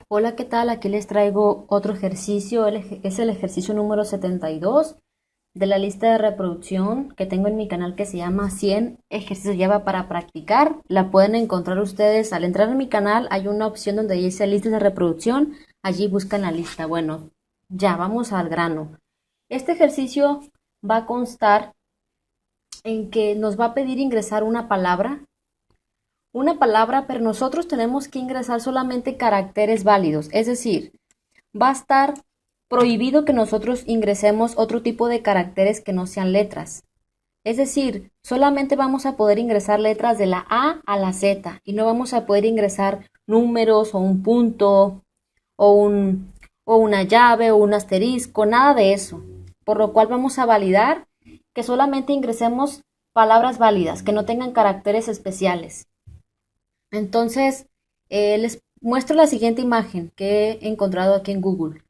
Hola, ¿qué tal? Aquí les traigo otro ejercicio. Es el ejercicio número 72 de la lista de reproducción que tengo en mi canal que se llama 100 ejercicios Java para practicar. La pueden encontrar ustedes al entrar en mi canal. Hay una opción donde dice listas de reproducción. Allí buscan la lista. Bueno, ya vamos al grano. Este ejercicio va a constar en que nos va a pedir ingresar una palabra, pero nosotros tenemos que ingresar solamente caracteres válidos, es decir, va a estar prohibido que nosotros ingresemos otro tipo de caracteres que no sean letras. Es decir, solamente vamos a poder ingresar letras de la A a la Z y no vamos a poder ingresar números o un punto o, un, o una llave o un asterisco, nada de eso. Por lo cual vamos a validar que solamente ingresemos palabras válidas, que no tengan caracteres especiales. Entonces, les muestro la siguiente imagen que he encontrado aquí en Google.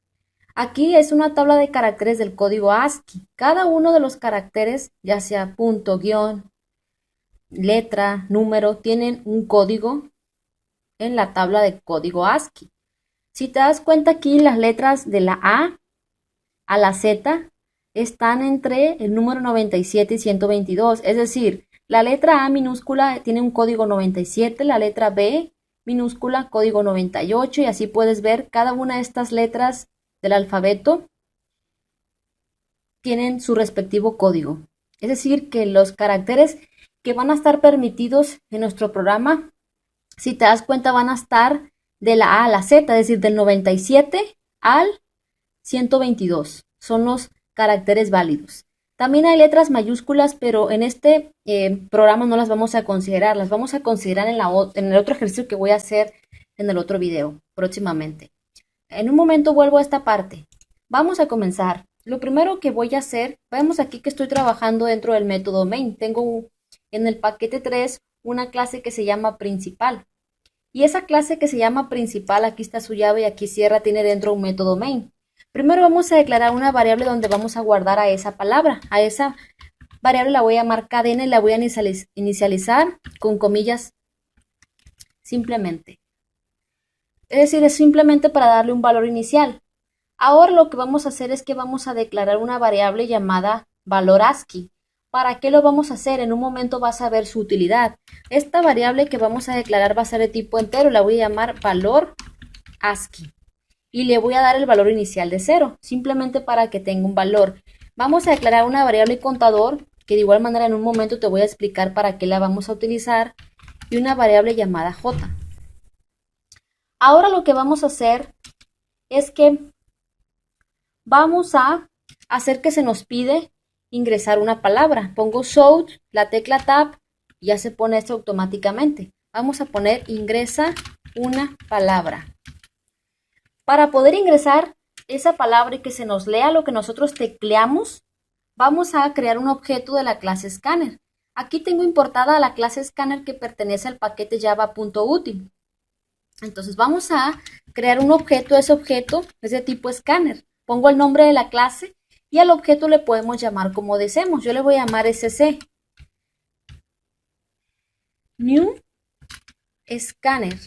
Aquí es una tabla de caracteres del código ASCII. Cada uno de los caracteres, ya sea punto, guión, letra, número, tienen un código en la tabla de código ASCII. Si te das cuenta aquí, las letras de la A la Z están entre el número 97 y 122. Es decir, la letra A minúscula tiene un código 97, la letra B minúscula código 98 y así puedes ver cada una de estas letras del alfabeto tienen su respectivo código. Es decir, que los caracteres que van a estar permitidos en nuestro programa, si te das cuenta, van a estar de la A a la Z, es decir, del 97 al 122. Son los caracteres válidos. También hay letras mayúsculas, pero en este programa no las vamos a considerar. Las vamos a considerar en el otro ejercicio que voy a hacer en el otro video próximamente. En un momento vuelvo a esta parte. Vamos a comenzar. Lo primero que voy a hacer, vemos aquí que estoy trabajando dentro del método main. Tengo en el paquete 3 una clase que se llama principal. Y esa clase que se llama principal, aquí está su llave y aquí cierra, tiene dentro un método main. Primero vamos a declarar una variable donde vamos a guardar a esa palabra. A esa variable la voy a llamar cadena y la voy a inicializar con comillas simplemente. Es decir, es simplemente para darle un valor inicial. Ahora lo que vamos a hacer es que vamos a declarar una variable llamada valor ASCII. ¿Para qué lo vamos a hacer? En un momento vas a ver su utilidad. Esta variable que vamos a declarar va a ser de tipo entero, la voy a llamar valor ASCII. Y le voy a dar el valor inicial de 0, simplemente para que tenga un valor. Vamos a declarar una variable contador, que de igual manera en un momento te voy a explicar para qué la vamos a utilizar, y una variable llamada j. Ahora lo que vamos a hacer es que vamos a hacer que se nos pide ingresar una palabra. Pongo shout, la tecla tab, y ya se pone esto automáticamente. Vamos a poner ingresa una palabra. Para poder ingresar esa palabra y que se nos lea lo que nosotros tecleamos, vamos a crear un objeto de la clase scanner. Aquí tengo importada la clase scanner que pertenece al paquete java.util. Entonces vamos a crear un objeto, ese objeto es de tipo scanner. Pongo el nombre de la clase y al objeto le podemos llamar como deseemos. Yo le voy a llamar sc. New Scanner.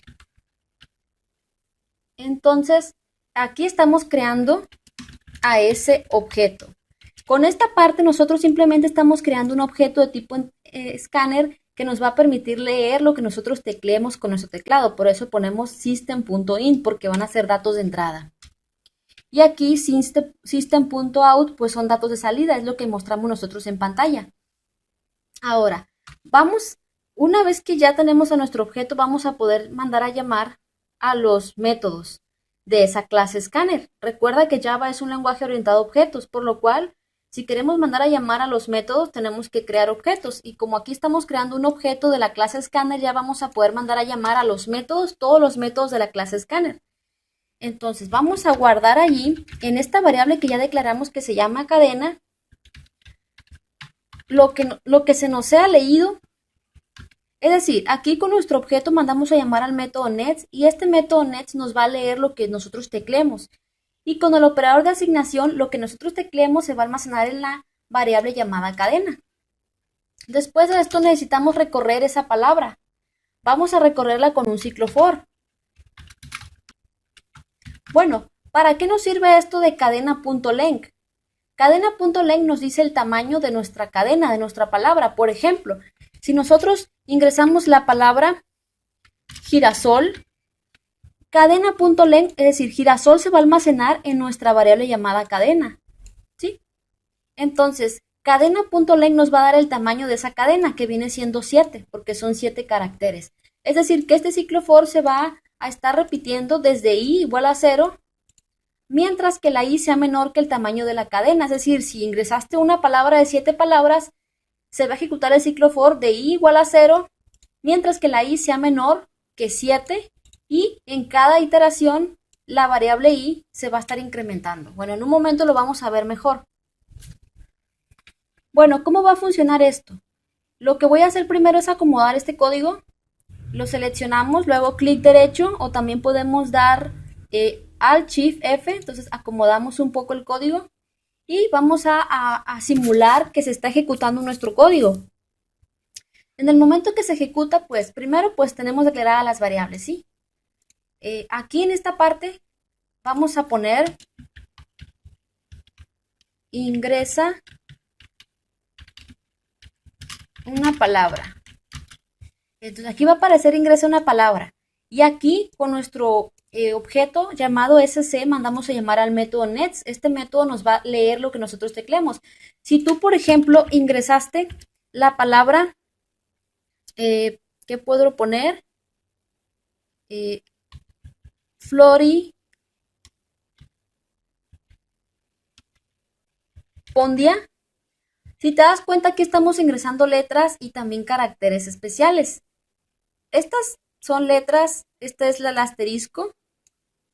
Entonces, aquí estamos creando a ese objeto. Con esta parte nosotros simplemente estamos creando un objeto de tipo scanner que nos va a permitir leer lo que nosotros tecleemos con nuestro teclado. Por eso ponemos system.in porque van a ser datos de entrada. Y aquí system.out pues son datos de salida, es lo que mostramos nosotros en pantalla. Ahora, una vez que ya tenemos a nuestro objeto, vamos a poder mandar a llamar a los métodos de esa clase scanner. Recuerda que Java es un lenguaje orientado a objetos, por lo cual, si queremos mandar a llamar a los métodos, tenemos que crear objetos. Y como aquí estamos creando un objeto de la clase scanner, ya vamos a poder mandar a llamar a los métodos, todos los métodos de la clase scanner. Entonces, vamos a guardar allí, en esta variable que ya declaramos que se llama cadena, lo que se nos sea leído. Es decir, aquí con nuestro objeto mandamos a llamar al método nets y este método nets nos va a leer lo que nosotros tecleemos. Y con el operador de asignación, lo que nosotros tecleemos se va a almacenar en la variable llamada cadena. Después de esto necesitamos recorrer esa palabra. Vamos a recorrerla con un ciclo for. Bueno, ¿para qué nos sirve esto de cadena.length? Cadena.length nos dice el tamaño de nuestra cadena, de nuestra palabra. Por ejemplo, si nosotros ingresamos la palabra girasol, cadena.length, es decir, girasol se va a almacenar en nuestra variable llamada cadena, ¿sí? Entonces, cadena.length nos va a dar el tamaño de esa cadena, que viene siendo 7, porque son 7 caracteres. Es decir, que este ciclo for se va a estar repitiendo desde i igual a 0, mientras que la i sea menor que el tamaño de la cadena. Es decir, si ingresaste una palabra de 7 palabras, se va a ejecutar el ciclo for de i igual a 0, mientras que la i sea menor que 7, y en cada iteración la variable i se va a estar incrementando. Bueno, en un momento lo vamos a ver mejor. Bueno, ¿cómo va a funcionar esto? Lo que voy a hacer primero es acomodar este código. Lo seleccionamos, luego clic derecho, o también podemos dar Alt Shift F. Entonces acomodamos un poco el código y vamos a simular que se está ejecutando nuestro código. En el momento que se ejecuta, pues primero pues tenemos declaradas las variables, ¿sí? Aquí en esta parte vamos a poner ingresa una palabra. Entonces aquí va a aparecer ingresa una palabra. Y aquí con nuestro objeto llamado sc mandamos a llamar al método nets. Este método nos va a leer lo que nosotros tecleamos. Si tú, por ejemplo, ingresaste la palabra, ¿qué puedo poner? Floripondia. Si te das cuenta, aquí estamos ingresando letras y también caracteres especiales. Estas son letras, esta es el asterisco,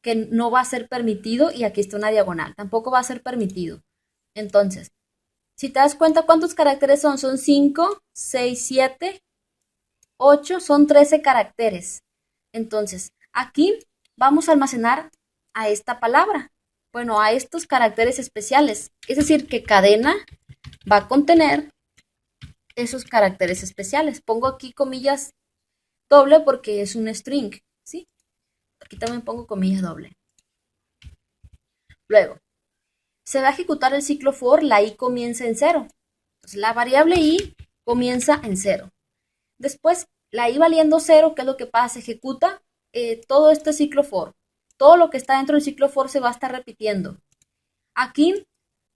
que no va a ser permitido, y aquí está una diagonal, tampoco va a ser permitido. Entonces, si te das cuenta, ¿cuántos caracteres son? Son 5, 6, 7, 8, son 13 caracteres. Entonces, aquí vamos a almacenar a esta palabra, bueno, a estos caracteres especiales. Es decir, que cadena va a contener esos caracteres especiales. Pongo aquí comillas doble porque es un string, ¿sí? Aquí también pongo comillas doble. Luego, se va a ejecutar el ciclo for, la i comienza en 0. Entonces, la variable i comienza en 0. Después, la i valiendo 0, ¿qué es lo que pasa? Se ejecuta todo este ciclo for. Todo lo que está dentro del ciclo for se va a estar repitiendo. Aquí,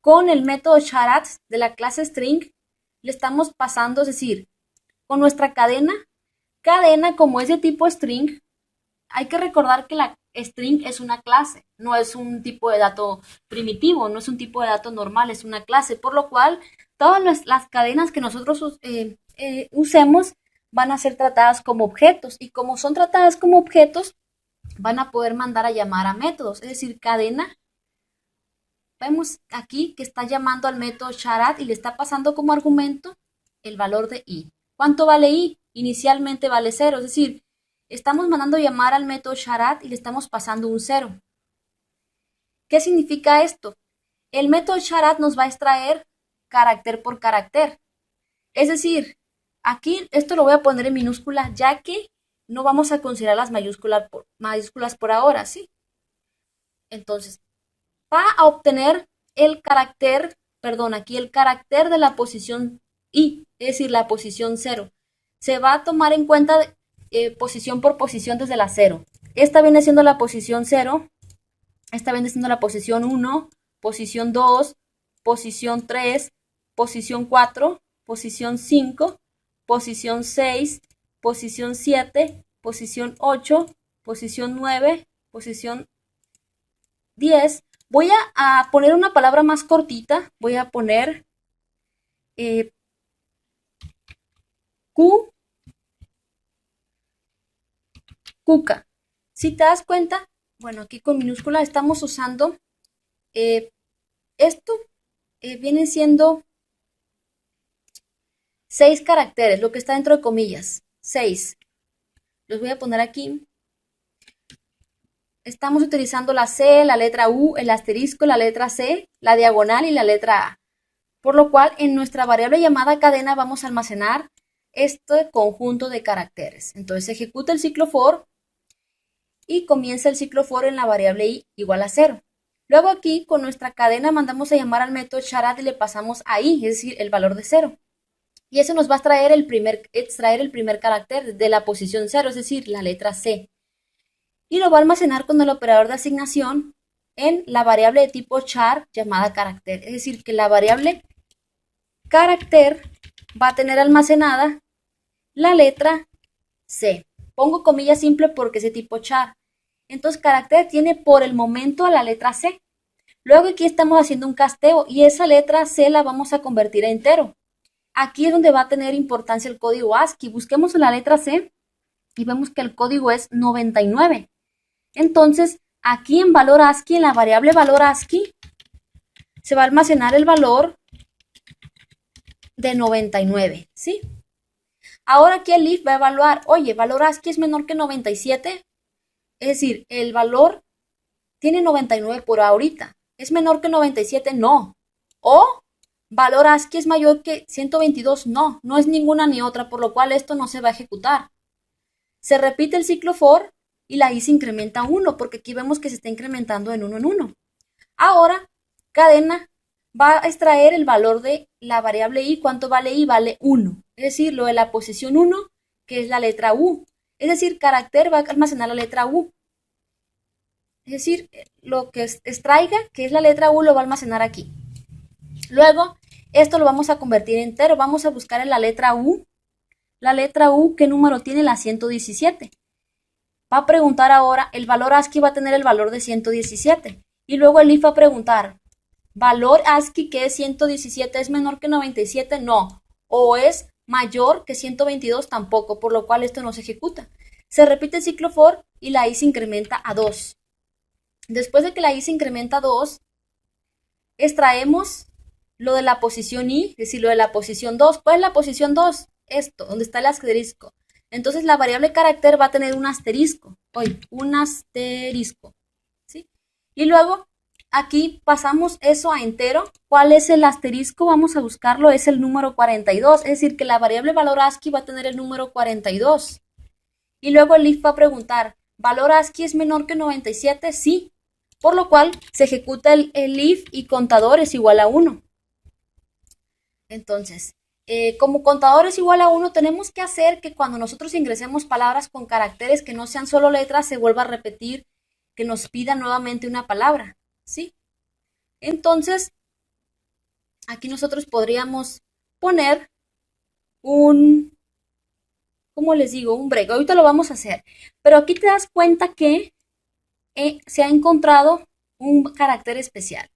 con el método sharat de la clase string, le estamos pasando, es decir, con nuestra cadena como es de tipo string, hay que recordar que la string es una clase, no es un tipo de dato primitivo, no es un tipo de dato normal, es una clase, por lo cual todas las cadenas que nosotros usemos van a ser tratadas como objetos, y como son tratadas como objetos, van a poder mandar a llamar a métodos, es decir, cadena. Vemos aquí que está llamando al método sharat y le está pasando como argumento el valor de i. ¿Cuánto vale i? Inicialmente vale 0, es decir, estamos mandando llamar al método sharat y le estamos pasando un 0. ¿Qué significa esto? El método sharat nos va a extraer carácter por carácter. Es decir, aquí esto lo voy a poner en minúscula, ya que no vamos a considerar las mayúsculas por ahora, ¿sí? Entonces, va a obtener el carácter, perdón, aquí el carácter de la posición i, es decir, la posición 0. Se va a tomar en cuenta posición por posición desde la 0. Esta viene siendo la posición 0, esta viene siendo la posición 1, posición 2, posición 3, posición 4, posición 5, posición 6, posición 7, posición 8, posición 9, posición 10. Voy a poner una palabra más cortita. Voy a poner Q, cuca. Si te das cuenta, bueno, aquí con minúscula estamos usando esto. Viene siendo 6 caracteres, lo que está dentro de comillas. 6. Los voy a poner aquí. Estamos utilizando la C, la letra U, el asterisco, la letra C, la diagonal y la letra A. Por lo cual, en nuestra variable llamada cadena vamos a almacenar este conjunto de caracteres. Entonces, se ejecuta el ciclo for y comienza el ciclo for en la variable i igual a 0. Luego aquí con nuestra cadena mandamos a llamar al método charad y le pasamos a i, es decir, el valor de 0. Y eso nos va a extraer el primer carácter de la posición 0, es decir, la letra C. Y lo va a almacenar con el operador de asignación en la variable de tipo char llamada carácter. Es decir, que la variable carácter va a tener almacenada la letra C. Pongo comillas simple porque es de tipo char. Entonces, carácter tiene por el momento a la letra C. Luego aquí estamos haciendo un casteo y esa letra C la vamos a convertir a entero. Aquí es donde va a tener importancia el código ASCII. Busquemos la letra C y vemos que el código es 99. Entonces, aquí en valor ASCII, en la variable valor ASCII, se va a almacenar el valor de 99, ¿sí? Ahora aquí el if va a evaluar, oye, valor ASCII es menor que 97, es decir, el valor tiene 99 por ahorita. ¿Es menor que 97? No. O valor ASCII es mayor que 122, no, no es ninguna ni otra, por lo cual esto no se va a ejecutar. Se repite el ciclo for y la i se incrementa a 1, porque aquí vemos que se está incrementando en 1 en 1. Ahora, cadena va a extraer el valor de la variable i. ¿Cuánto vale i? Vale 1. Es decir, lo de la posición 1, que es la letra u. Es decir, carácter va a almacenar la letra u. Es decir, lo que extraiga, que es la letra u, lo va a almacenar aquí. Luego, esto lo vamos a convertir en entero. Vamos a buscar en la letra u. La letra u, ¿qué número tiene? La 117. Va a preguntar ahora, el valor ASCII va a tener el valor de 117. Y luego el if va a preguntar, ¿valor ASCII que es 117 es menor que 97? No. ¿O es mayor que 122? Tampoco, por lo cual esto no se ejecuta. Se repite el ciclo for y la i se incrementa a 2. Después de que la i se incrementa a 2, extraemos lo de la posición i, es decir, lo de la posición 2. ¿Cuál es la posición 2? Esto, donde está el asterisco. Entonces la variable carácter va a tener un asterisco. Un asterisco. ¿Sí? Y luego aquí pasamos eso a entero. ¿Cuál es el asterisco? Vamos a buscarlo. Es el número 42. Es decir, que la variable valor ASCII va a tener el número 42. Y luego el if va a preguntar, ¿valor ASCII es menor que 97? Sí. Por lo cual se ejecuta el if y contador es igual a 1. Entonces, como contador es igual a 1, tenemos que hacer que cuando nosotros ingresemos palabras con caracteres que no sean solo letras, se vuelva a repetir, que nos pida nuevamente una palabra, ¿sí? Entonces, aquí nosotros podríamos poner un, ¿cómo les digo? Un break. Ahorita lo vamos a hacer. Pero aquí te das cuenta que se ha encontrado un carácter especial.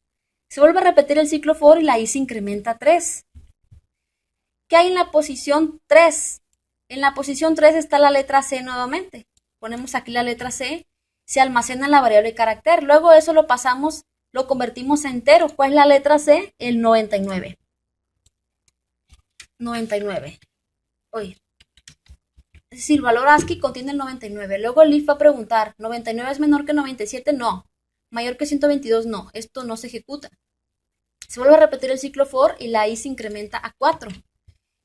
Se vuelve a repetir el ciclo for y la i se incrementa a 3. ¿Qué hay en la posición 3? En la posición 3 está la letra C nuevamente. Ponemos aquí la letra C, se almacena en la variable carácter. Luego eso lo pasamos, lo convertimos a entero. ¿Cuál es la letra C? El 99. 99. Oye. Es decir, el valor ASCII contiene el 99. Luego el if va a preguntar, ¿99 es menor que 97? No. ¿Mayor que 122? No. Esto no se ejecuta. Se vuelve a repetir el ciclo for y la i se incrementa a 4.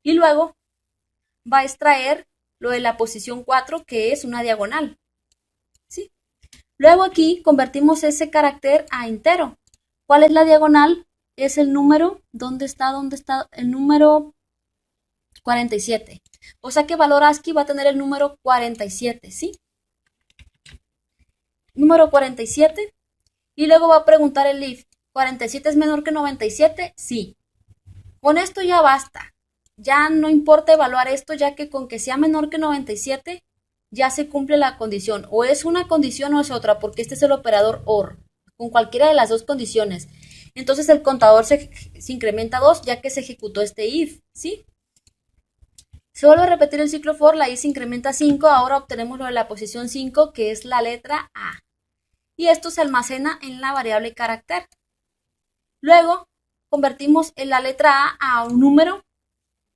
Y luego va a extraer lo de la posición 4, que es una diagonal. ¿Sí? Luego aquí convertimos ese carácter a entero. ¿Cuál es la diagonal? Es el número, ¿dónde está? El número 47. O sea que valor ASCII va a tener el número 47, ¿sí? Número 47. Y luego va a preguntar el if, ¿47 es menor que 97? Sí. Con esto ya basta. Ya no importa evaluar esto, ya que con que sea menor que 97, ya se cumple la condición. O es una condición o es otra, porque este es el operador OR, con cualquiera de las dos condiciones. Entonces el contador se incrementa a 2, ya que se ejecutó este if, ¿sí? Se vuelve a repetir el ciclo for, la i se incrementa a 5, ahora obtenemos lo de la posición 5, que es la letra A. Y esto se almacena en la variable carácter. Luego convertimos en la letra A un número,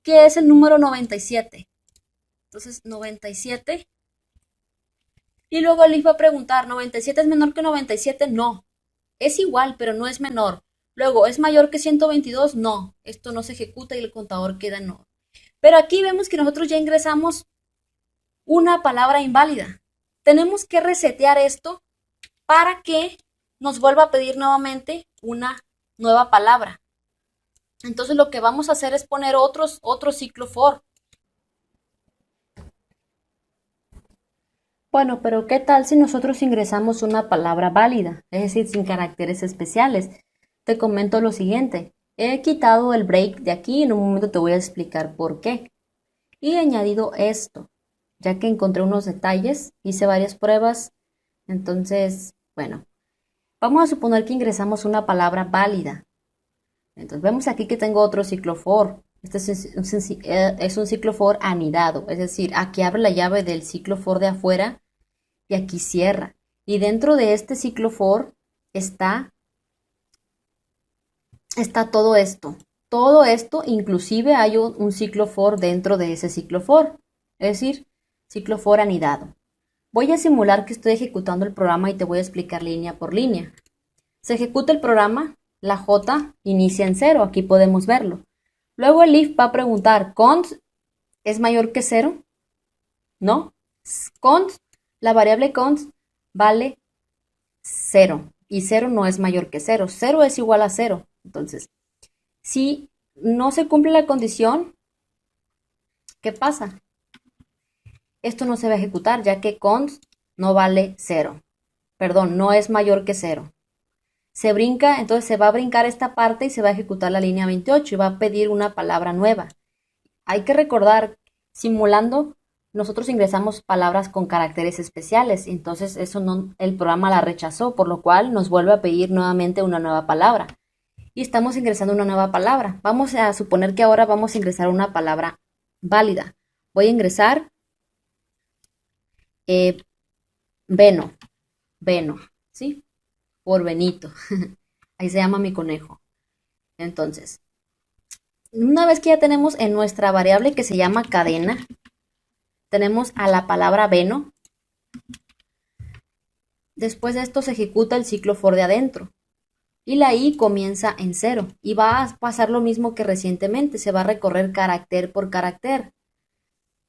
que es el número 97. Entonces, 97. Y luego el if va a preguntar, ¿97 es menor que 97? No. Es igual, pero no es menor. Luego, ¿es mayor que 122? No. Esto no se ejecuta y el contador queda en no. Pero aquí vemos que nosotros ya ingresamos una palabra inválida. tenemos que resetear esto para que nos vuelva a pedir nuevamente una nueva palabra. Entonces lo que vamos a hacer es poner otro ciclo for. Bueno, pero ¿qué tal si nosotros ingresamos una palabra válida, es decir, sin caracteres especiales? Te comento lo siguiente. He quitado el break de aquí y en un momento te voy a explicar por qué. Y he añadido esto, ya que encontré unos detalles, hice varias pruebas. Entonces, bueno, vamos a suponer que ingresamos una palabra válida. Entonces vemos aquí que tengo otro ciclo for. Este es un ciclo for anidado, es decir, aquí abre la llave del ciclo for de afuera y aquí cierra. Y dentro de este ciclo for está todo esto. Todo esto, inclusive hay un ciclo for dentro de ese ciclo for, es decir, ciclo for anidado. Voy a simular que estoy ejecutando el programa y te voy a explicar línea por línea. Se ejecuta el programa, la J inicia en 0, aquí podemos verlo. Luego el if va a preguntar, ¿const es mayor que 0? No. Const, la variable const vale 0 y 0 no es mayor que 0. 0 es igual a 0. Entonces, si no se cumple la condición, ¿qué pasa? Esto no se va a ejecutar ya que const no vale 0. Perdón, no es mayor que 0. Se brinca, entonces se va a brincar esta parte y se va a ejecutar la línea 28 y va a pedir una palabra nueva. Hay que recordar, simulando, nosotros ingresamos palabras con caracteres especiales, entonces eso no, el programa la rechazó, por lo cual nos vuelve a pedir nuevamente una nueva palabra. Y estamos ingresando una nueva palabra. Vamos a suponer que ahora vamos a ingresar una palabra válida. Voy a ingresar Beno, ¿sí? Por Benito. Ahí se llama mi conejo. Entonces, una vez que ya tenemos en nuestra variable que se llama cadena, tenemos a la palabra Beno. Después de esto se ejecuta el ciclo for de adentro. Y la i comienza en 0. Y va a pasar lo mismo que recientemente. Se va a recorrer carácter por carácter.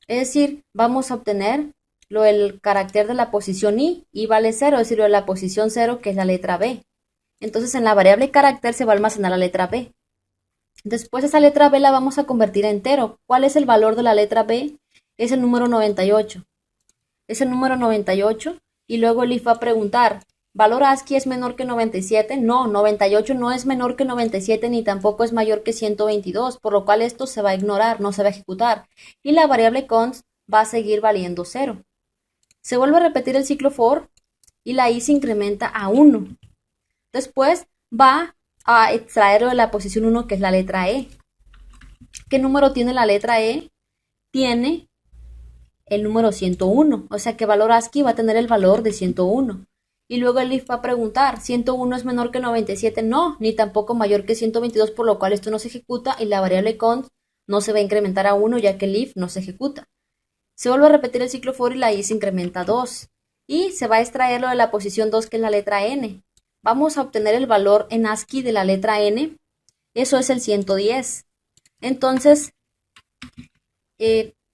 Es decir, vamos a obtener el carácter de la posición i vale 0, es decir, lo de la posición 0 que es la letra b. Entonces en la variable carácter se va a almacenar la letra b. Después esa letra b la vamos a convertir a entero. ¿Cuál es el valor de la letra b? Es el número 98. Es el número 98 y luego el if va a preguntar, ¿valor ASCII es menor que 97? No, 98 no es menor que 97 ni tampoco es mayor que 122, por lo cual esto se va a ignorar, no se va a ejecutar. Y la variable const va a seguir valiendo 0. Se vuelve a repetir el ciclo for y la i se incrementa a 1. Después va a extraerlo de la posición 1, que es la letra E. ¿Qué número tiene la letra E? Tiene el número 101, o sea que valor ASCII va a tener el valor de 101. Y luego el if va a preguntar, ¿101 es menor que 97? No, ni tampoco mayor que 122, por lo cual esto no se ejecuta y la variable const no se va a incrementar a 1 ya que el if no se ejecuta. Se vuelve a repetir el ciclo for y la i se incrementa a 2. Y se va a extraer lo de la posición 2, que es la letra n. Vamos a obtener el valor en ASCII de la letra n, eso es el 110. Entonces,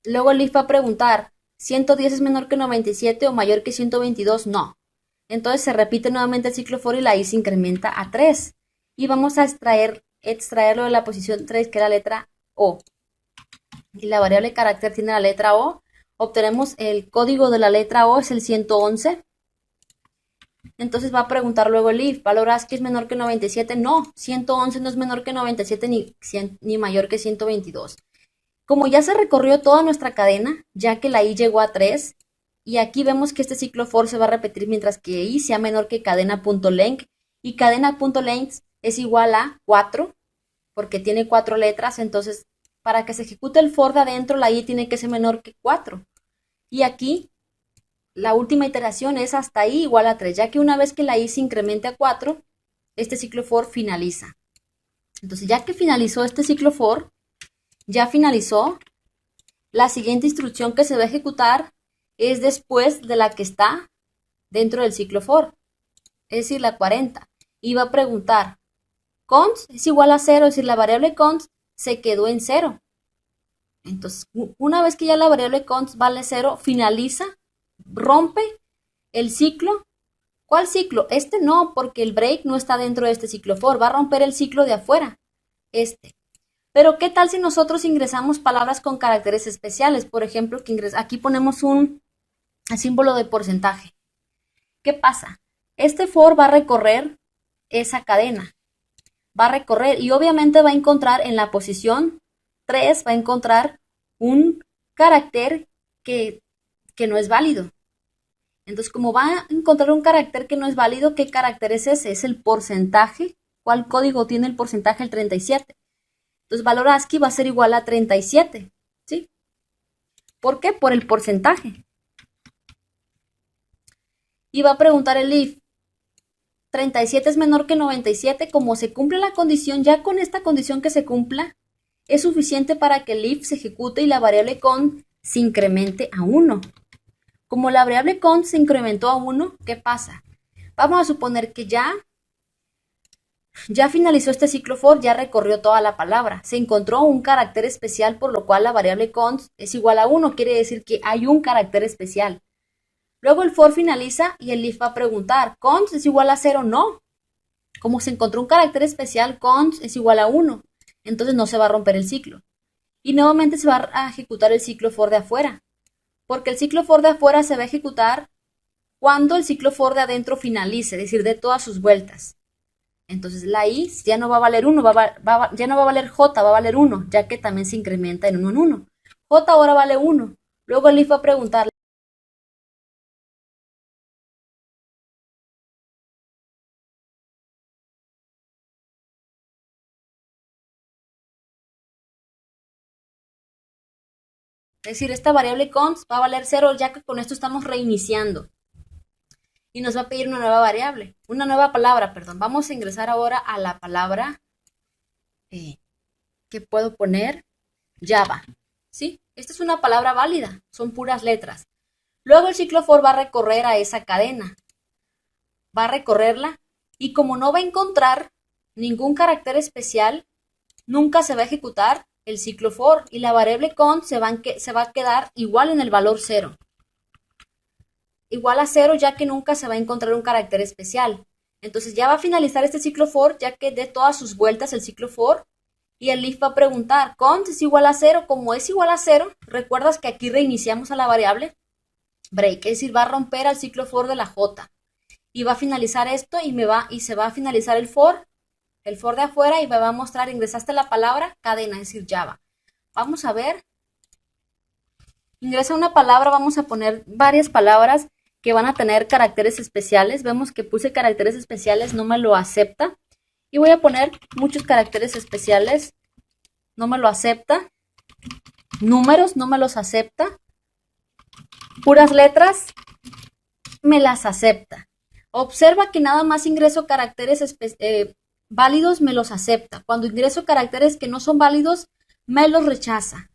luego el if va a preguntar, ¿110 es menor que 97 o mayor que 122? No. Entonces se repite nuevamente el ciclo for y la i se incrementa a 3. Y vamos a extraerlo de la posición 3, que es la letra O. Y la variable carácter tiene la letra O. Obtenemos el código de la letra O, es el 111. Entonces va a preguntar luego el if, ¿valor ASCII es menor que 97? No, 111 no es menor que 97 ni mayor que 122. Como ya se recorrió toda nuestra cadena, ya que la i llegó a 3, y aquí vemos que este ciclo for se va a repetir mientras que i sea menor que cadena.length, y cadena.length es igual a 4, porque tiene 4 letras, entonces para que se ejecute el for de adentro, la i tiene que ser menor que 4. Y aquí la última iteración es hasta i igual a 3, ya que una vez que la i se incremente a 4, este ciclo for finaliza. Entonces, ya que finalizó este ciclo for, ya finalizó, la siguiente instrucción que se va a ejecutar es después de la que está dentro del ciclo for, es decir, la 40. Y va a preguntar, const es igual a 0, es decir, la variable const se quedó en 0. Entonces, una vez que ya la variable const vale 0, finaliza, rompe El ciclo, ¿cuál ciclo? Este no, porque el break no está dentro de este ciclo for, va a romper el ciclo de afuera, este. Pero ¿qué tal si nosotros ingresamos palabras con caracteres especiales? Por ejemplo, aquí ponemos un símbolo de porcentaje. ¿Qué pasa? Este for va a recorrer esa cadena, va a recorrer y obviamente va a encontrar en la posición 3, va a encontrar un carácter que no es válido. Entonces, como va a encontrar un carácter que no es válido, ¿qué carácter es ese? Es el porcentaje. ¿Cuál código tiene el porcentaje? El 37. Entonces, valor ASCII va a ser igual a 37. ¿Sí? ¿Por qué? Por el porcentaje. Y va a preguntar el if. 37 es menor que 97. Como se cumple la condición, ya con esta condición que se cumpla, es suficiente para que el if se ejecute y la variable count se incremente a 1. Como la variable count se incrementó a 1, ¿qué pasa? Vamos a suponer que ya finalizó este ciclo for, ya recorrió toda la palabra. Se encontró un carácter especial, por lo cual la variable count es igual a 1. Quiere decir que hay un carácter especial. Luego el for finaliza y el if va a preguntar, ¿count es igual a 0? No. Como se encontró un carácter especial, count es igual a 1. Entonces no se va a romper el ciclo. Y nuevamente se va a ejecutar el ciclo for de afuera. Porque el ciclo for de afuera se va a ejecutar cuando el ciclo for de adentro finalice, es decir, de todas sus vueltas. Entonces la i ya no va a valer 1, ya no va a valer j, va a valer 1, ya que también se incrementa en 1 en 1. J ahora vale 1. Luego el if va a preguntar. Es decir, esta variable const va a valer 0, ya que con esto estamos reiniciando. Y nos va a pedir una nueva variable, una nueva palabra, perdón. Vamos a ingresar ahora a la palabra que puedo poner Java. ¿Sí? Esta es una palabra válida, son puras letras. Luego el ciclo for va a recorrer a esa cadena. Va a recorrerla y como no va a encontrar ningún carácter especial, nunca se va a ejecutar el ciclo for y la variable count se va a quedar igual en el valor 0. Igual a 0 ya que nunca se va a encontrar un carácter especial. Entonces ya va a finalizar este ciclo for ya que dé todas sus vueltas el ciclo for y el if va a preguntar, count es igual a 0, como es igual a 0, ¿recuerdas que aquí reiniciamos a la variable? Break, es decir, va a romper al ciclo for de la j. Y va a finalizar esto y se va a finalizar el for de afuera y me va a mostrar, ingresaste la palabra cadena, es decir, Java. Vamos a ver. Ingresa una palabra, vamos a poner varias palabras que van a tener caracteres especiales. Vemos que puse caracteres especiales, no me lo acepta. Y voy a poner muchos caracteres especiales, no me lo acepta. Números, no me los acepta. Puras letras, me las acepta. Observa que nada más ingreso caracteres válidos, me los acepta. Cuando ingreso caracteres que no son válidos, me los rechaza.